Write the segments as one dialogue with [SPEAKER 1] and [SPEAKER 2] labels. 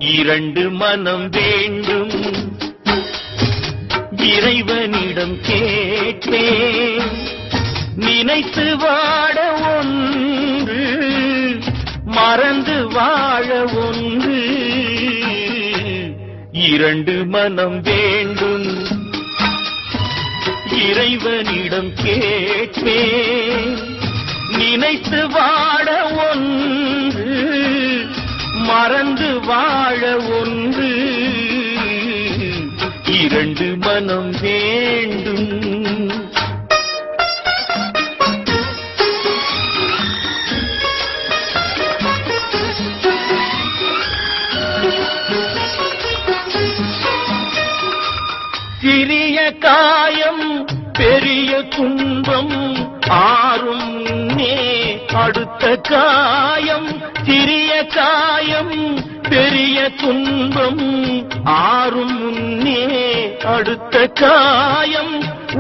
[SPEAKER 1] இரண்டு மனம் வேண்டும் இறைவனிடம் கேட்டேன் நினைத்து வாட ஒன்று மறந்து வாழ ஒன்று இரண்டு மனம் வேண்டும் இறைவனிடம் கேட்டேன் நினைத்து வாட ஒன்று மறந்து வாழ ஒன்று இரண்டு மனம் வேண்டும் சிறிய காயம் பெரிய துன்பம் ஆறும் அடுத்த காயம் சிறிய காயம் பெரிய துன்பம் ஆறும் முன்னே அடுத்த காயம்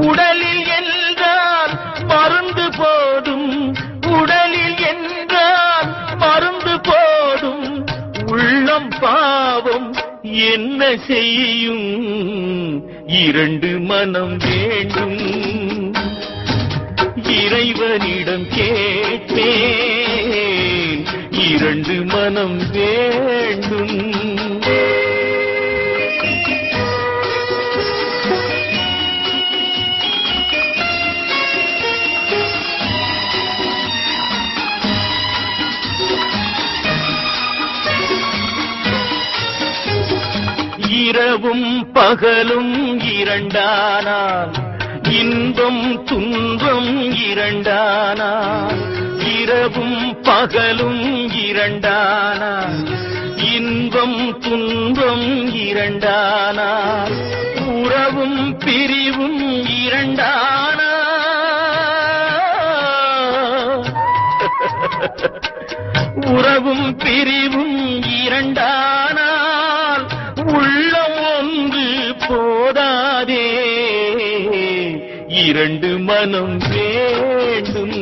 [SPEAKER 1] உடலில் என்றால் மருந்து போடும் உடலில் என்றால் மருந்து போடும் உள்ளம் பாவம் என்ன செய்யும் இரண்டு மனம் வேண்டும் இறைவனிடம் கேட்டேன் இரண்டு மனம் வேண்டும் இரவும் பகலும் இரண்டானால் இன்பம் துன்பம் இரண்டானால் இரவும் பகலும் இரண்டானால் இன்பம் துன்பம் இரண்டானால் உறவும் பிரிவும் இரண்டானால் உறவும் பிரிவும் இரண்டானால் உள்ளம் ஒன்று போதாதே இரண்டு மனம் வேண்டும்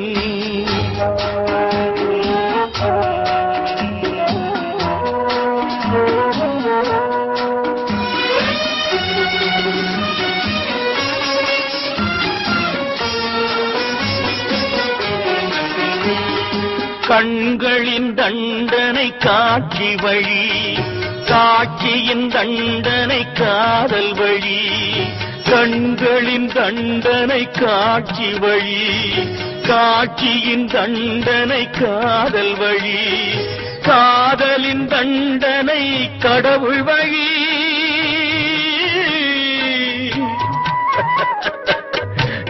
[SPEAKER 1] கண்களின் தண்டனை காட்சி வழி காட்சியின் தண்டனை காதல் வழி கண்களின் தண்டனை காட்சி வழி காட்சியின் தண்டனை காதல் வழி காதலின் தண்டனை கடவுள் வழி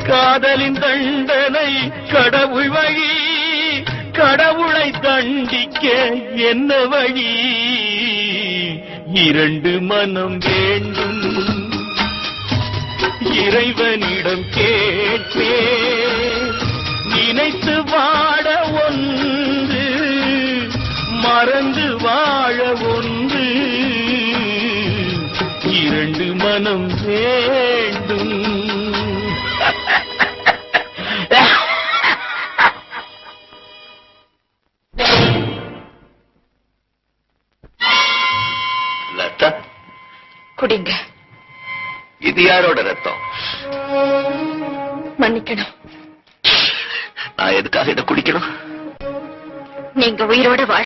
[SPEAKER 1] காதலின் தண்டனை கடவுள் வழி கடவுளை தண்டிக்க என்ன வழி இரண்டு மனம் வேண்டும் இறைவனிடம் கேட்டேன் நினைத்து வாட ஒன்று மறந்து வாழ ஒன்று இரண்டு மனம் வேண்டும் லதா
[SPEAKER 2] குடிங்க.
[SPEAKER 1] இது யாரோட ரத்தம்?
[SPEAKER 2] மன்னிக்கணும்.
[SPEAKER 1] நான் எதுக்காக இதை குடிக்கணும்?
[SPEAKER 2] நீங்க உயிரோட வாழ